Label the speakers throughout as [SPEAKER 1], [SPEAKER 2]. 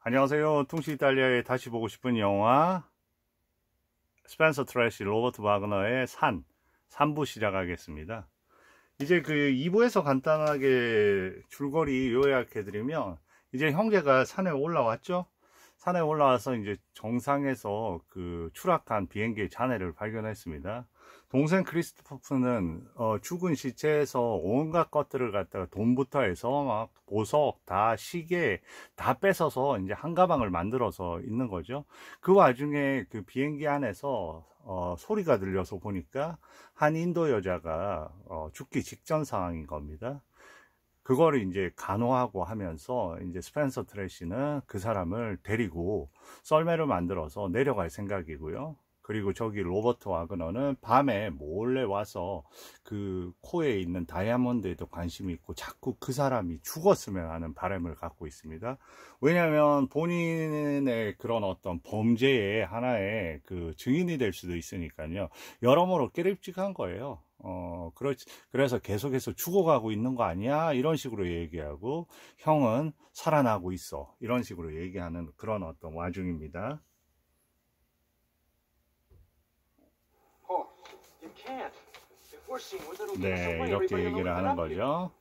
[SPEAKER 1] 안녕하세요. 퉁시 이탈리아에 다시 보고 싶은 영화 스펜서 트래시 로버트 와그너의 산 3부 시작하겠습니다. 이제 그 2부에서 간단하게 줄거리 요약해드리면, 이제 형제가 산에 올라왔죠. 산에 올라와서 이제 정상에서 그 추락한 비행기의 잔해를 발견했습니다. 동생 크리스토프는 죽은 시체에서 온갖 것들을 갖다가 돈부터 해서 막 보석, 다 시계 다 뺏어서 이제 한 가방을 만들어서 있는 거죠. 그 와중에 그 비행기 안에서 소리가 들려서 보니까 한 인도 여자가 죽기 직전 상황인 겁니다. 그거를 이제 간호하고 하면서 이제 스펜서 트래시는 그 사람을 데리고 썰매를 만들어서 내려갈 생각이고요. 그리고 저기 로버트 와그너는 밤에 몰래 와서 그 코에 있는 다이아몬드에도 관심이 있고 자꾸 그 사람이 죽었으면 하는 바람을 갖고 있습니다. 왜냐하면 본인의 그런 어떤 범죄의 하나의 그 증인이 될 수도 있으니까요. 여러모로 깨름직한 거예요. 그래서 계속해서 죽어가고 있는 거 아니야? 이런 식으로 얘기하고, 형은 살아나고 있어. 이런 식으로 얘기하는 그런 어떤 와중입니다. 네, 이렇게 얘기를 하는 거죠.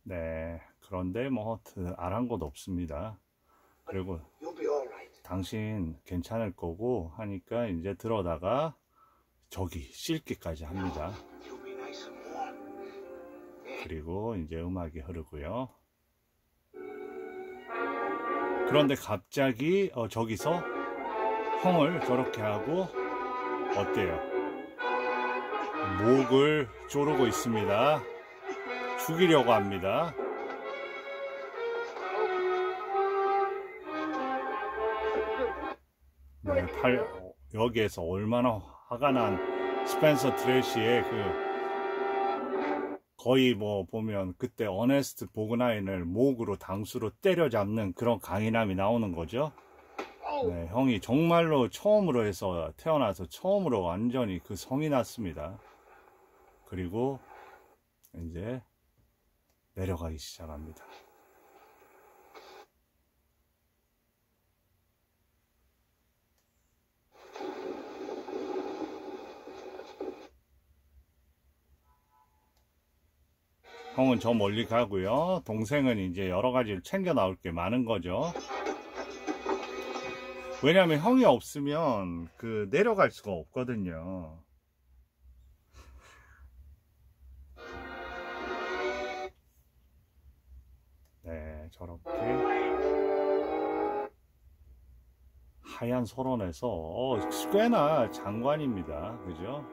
[SPEAKER 1] 네, 그런데 뭐 아랑곳 없습니다. 그리고 당신 괜찮을 거고 하니까 이제 들어다가 저기 씻기까지 합니다. 그리고 이제 음악이 흐르고요. 그런데 갑자기 저기서 형을 저렇게 하고 어때요? 목을 조르고 있습니다. 죽이려고 합니다. 네, 여기에서 얼마나 화가 난 스펜서 트래시의 거의 뭐 보면 그때 어네스트 보그나인을 목으로 당수로 때려잡는 그런 강인함이 나오는 거죠. 네, 형이 정말로 처음으로 해서 태어나서 처음으로 완전히 그 성이 났습니다. 그리고 이제 내려가기 시작합니다. 형은 저 멀리 가고요. 동생은 이제 여러 가지를 챙겨 나올 게 많은 거죠. 왜냐하면 형이 없으면 그 내려갈 수가 없거든요. 네, 저렇게 하얀 설원에서 꽤나 장관입니다. 그죠?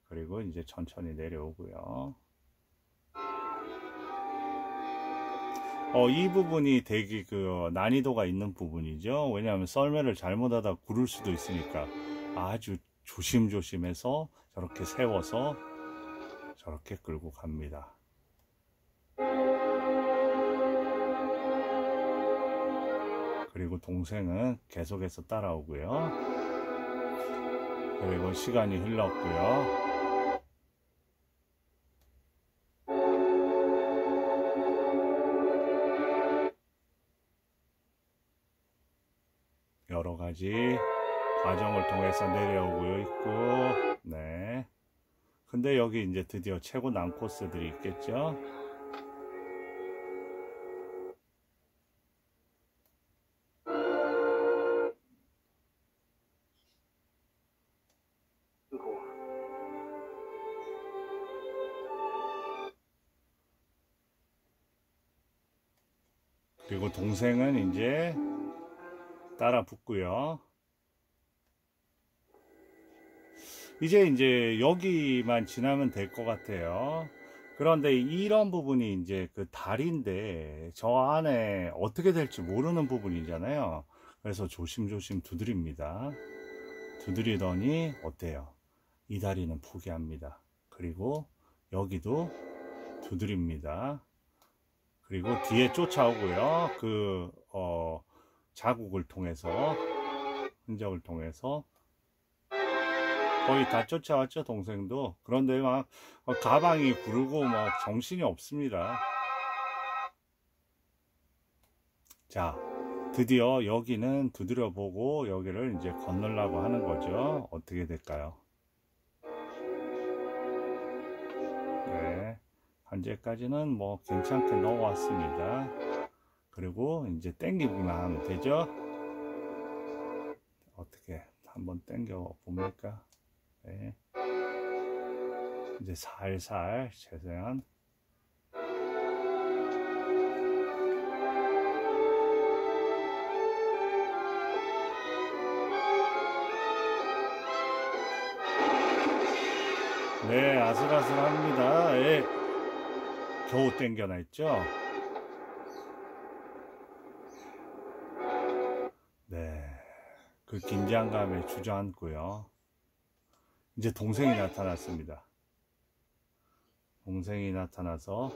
[SPEAKER 1] 그리고 이제 천천히 내려오고요. 이 부분이 되게 그 난이도가 있는 부분이죠. 왜냐하면 썰매를 잘못하다 구를 수도 있으니까 아주 조심조심해서 저렇게 세워서 저렇게 끌고 갑니다. 그리고 동생은 계속해서 따라오고요. 그리고 시간이 흘렀고요. 여러 가지 과정을 통해서 내려오고 있고, 네. 근데 여기 이제 드디어 최고 난코스들이 있겠죠. 그리고 동생은 이제 따라 붙고요. 이제 여기만 지나면 될 것 같아요. 그런데 이런 부분이 이제 그 다리인데 저 안에 어떻게 될지 모르는 부분이잖아요. 그래서 조심조심 두드립니다. 두드리더니 어때요? 이 다리는 포기합니다. 그리고 여기도 두드립니다. 그리고 뒤에 쫓아오고요. 자국을 통해서, 흔적을 통해서 거의 다 쫓아왔죠, 동생도. 그런데 막 가방이 구르고 막 정신이 없습니다. 자, 드디어 여기는 두드려 보고 여기를 이제 건너려고 하는 거죠. 어떻게 될까요? 네, 현재까지는 뭐 괜찮게 넣어왔습니다. 그리고 이제 당기기만 하면 되죠. 어떻게 한번 당겨 봅니까? 네. 이제 살살 최대한 네, 아슬아슬합니다. 예. 겨우 당겨냈죠. 네, 그 긴장감에 주저앉고요. 이제 동생이 나타났습니다. 동생이 나타나서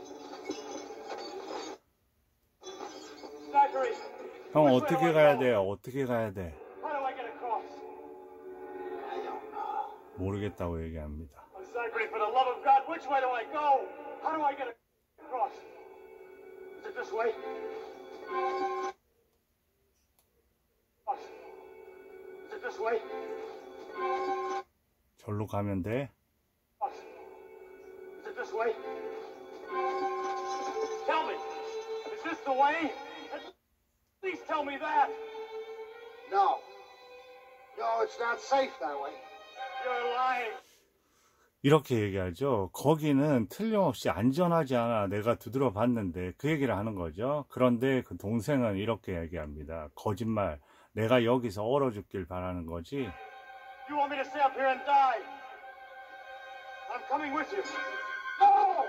[SPEAKER 1] 형 어떻게 가야 돼요? 어떻게 가야 돼? 모르겠다고 얘기합니다. 절로 가면 돼.
[SPEAKER 2] Tell me, is this the way? Please tell me that.
[SPEAKER 3] No. No, it's not safe that way.
[SPEAKER 2] You're lying.
[SPEAKER 1] 이렇게 얘기하죠. 거기는 틀림없이 안전하지 않아. 내가 두드려 봤는데 그 얘기를 하는 거죠. 그런데 그 동생은 이렇게 얘기합니다. 거짓말. 내가 여기서 얼어 죽길 바라는 거지.
[SPEAKER 2] You want me to stay up here and die? I'm coming with you. No!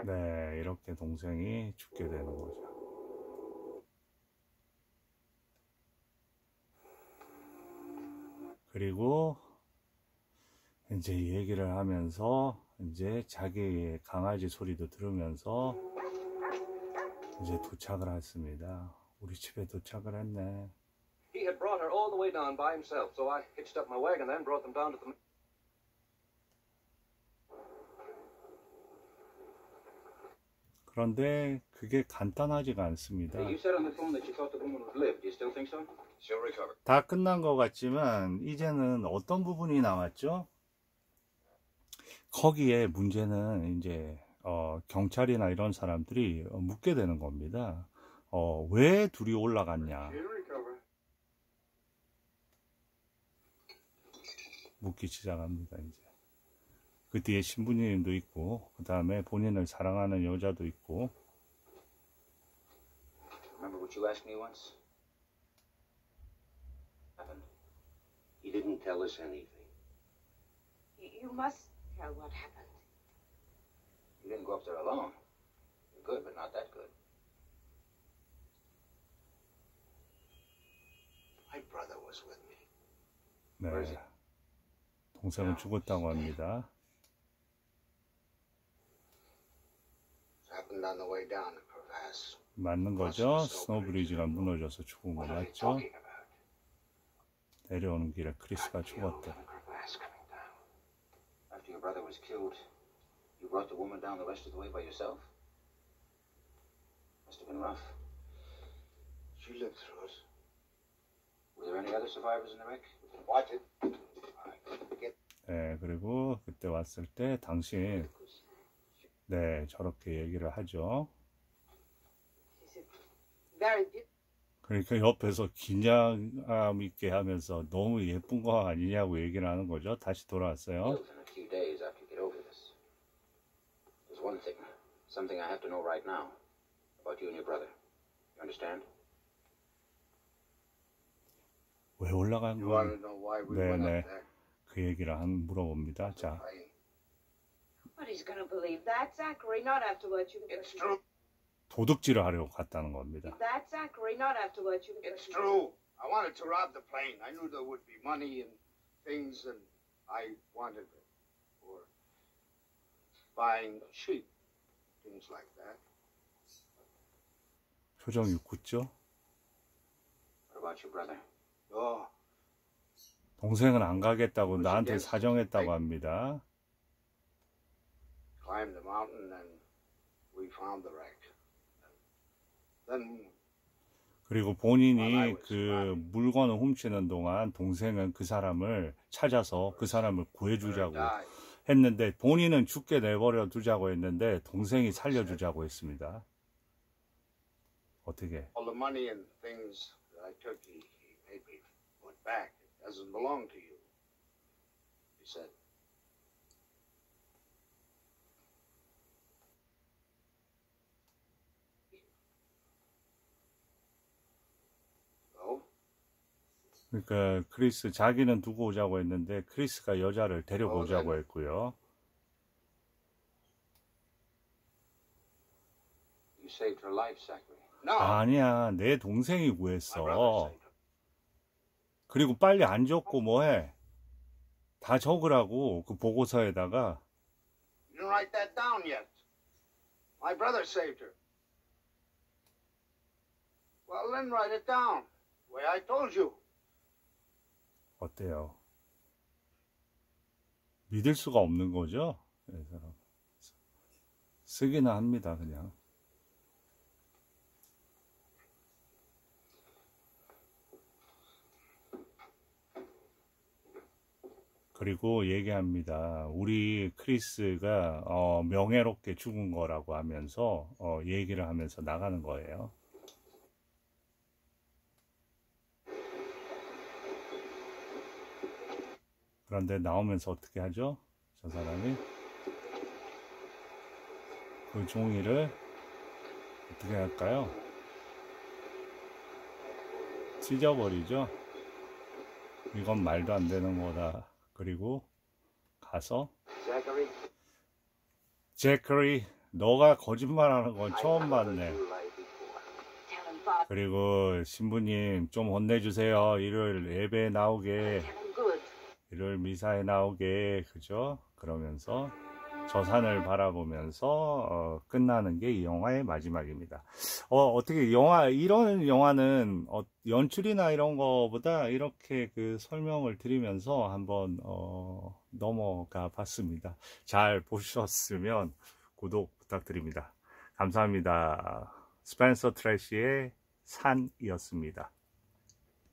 [SPEAKER 1] 네, 이렇게 동생이 죽게 되는 거죠. 그리고 이제 얘기를 하면서 이제 자기의 강아지 소리도 들으면서 이제 도착을 했습니다. 우리 집에 도착을 했네.
[SPEAKER 4] He had brought her all the way down by himself, so I hitched up my wagon and brought them down to the...
[SPEAKER 1] 그런데 그게 간단하지가 않습니다.
[SPEAKER 4] You said on the phone that you thought the woman would live. Do you still think so? She'll recover.
[SPEAKER 1] 다 끝난 것 같지만 이제는 어떤 부분이 남았죠? 거기에 문제는 이제 경찰이나 이런 사람들이 묻게 되는 겁니다. 왜 둘이 올라갔냐 묻기 시작합니다. 이제 그 뒤에 신부님도 있고 그 다음에 본인을 사랑하는 여자도 있고.
[SPEAKER 4] Remember what you asked me once? Happened.
[SPEAKER 3] He didn't tell us anything.
[SPEAKER 5] You must tell what happened.
[SPEAKER 4] You didn't go up there alone. You're good, but not that good.
[SPEAKER 3] My brother was with me.
[SPEAKER 1] 네, 동생은 죽었다고 합니다.
[SPEAKER 3] Happened on the way down the crevasse.
[SPEAKER 1] 맞는 거죠. 스노우브리지가 무너져서 죽은 거 맞죠? 내려오는 길에 크리스가 죽었대.
[SPEAKER 4] After your brother was killed, you brought the woman down the rest of the way by yourself? Must have been rough.
[SPEAKER 3] She lived through it.
[SPEAKER 4] Were there any other survivors in the wreck?
[SPEAKER 3] Watch it.
[SPEAKER 1] 네, 그리고 그때 왔을 때 당신 네 저렇게 얘기를 하죠. 그러니까 옆에서 긴장감 있게 하면서 너무 예쁜 거 아니냐고 얘기를 하는 거죠. 다시 돌아왔어요.
[SPEAKER 4] There's one thing, something I have to know right now about you and your brother. You understand?
[SPEAKER 1] 왜 올라간
[SPEAKER 3] You want to know why we went
[SPEAKER 1] 네네
[SPEAKER 3] up there?
[SPEAKER 1] 그 얘기를 물어봅니다. 자,
[SPEAKER 5] But he's gonna believe that, Zachary, not after what you...
[SPEAKER 3] It's true.
[SPEAKER 1] 도둑질을 하려고 갔다는 겁니다.
[SPEAKER 5] That, Zachary, not after what you...
[SPEAKER 3] It's true. I wanted to rob the plane. I knew there would be money and things, and I wanted it for buying sheep, things like that.
[SPEAKER 1] 표정이 굳죠?
[SPEAKER 4] What about your brother?
[SPEAKER 3] Oh,
[SPEAKER 1] 동생은 안 가겠다고 나한테 사정했다고 합니다.
[SPEAKER 3] Climbed the mountain and we found the wreck. Then
[SPEAKER 1] 그리고 본인이 그 물건을 훔치는 동안 동생은 그 사람을 찾아서 그 사람을 구해주자고
[SPEAKER 3] died.
[SPEAKER 1] 했는데, 본인은 죽게 내버려 두자고 했는데 동생이 살려주자고 했습니다. 어떻게?
[SPEAKER 3] All the money and things that I took, he made me put back. It doesn't belong to you. He said. So?
[SPEAKER 1] 그러니까 크리스, 자기는 두고 오자고 했는데 크리스가 여자를 데려오자고 했고요.
[SPEAKER 4] You saved her life, Zachary.
[SPEAKER 3] No.
[SPEAKER 1] 아니야, 내 동생이
[SPEAKER 3] My brother
[SPEAKER 1] 구했어.
[SPEAKER 3] saved her.
[SPEAKER 1] 그리고 빨리 안 적고 뭐해? 다 적으라고, 그 보고서에다가.
[SPEAKER 3] You didn't write that down yet. My brother saved her. Well, then write it down. The way I told you.
[SPEAKER 1] 어때요? 믿을 수가 없는 거죠? 그래서 쓰기는 합니다, 그냥. 그리고 얘기합니다. 우리 크리스가 명예롭게 죽은 거라고 하면서 얘기를 하면서 나가는 거예요. 그런데 나오면서 어떻게 하죠? 저 사람이 그 종이를 어떻게 할까요? 찢어버리죠. 이건 말도 안 되는 거다. 그리고 가서
[SPEAKER 4] Zachary,
[SPEAKER 1] 제커리, 너가 거짓말하는 건
[SPEAKER 4] I
[SPEAKER 1] 처음
[SPEAKER 4] never heard
[SPEAKER 1] 봤네.
[SPEAKER 4] you lie before.
[SPEAKER 5] Tell him, Father.
[SPEAKER 1] 그리고 신부님 좀 혼내주세요. 일요일 예배에 나오게,
[SPEAKER 5] Tell him good.
[SPEAKER 1] 일요일 미사에 나오게, 그죠? 그러면서 저 산을 바라보면서 끝나는 게 이 영화의 마지막입니다. 어떻게 이런 영화는 연출이나 이런 거보다 이렇게 그 설명을 드리면서 한번 넘어가 봤습니다. 잘 보셨으면 구독 부탁드립니다. 감사합니다. 스펜서 트래시의 산이었습니다.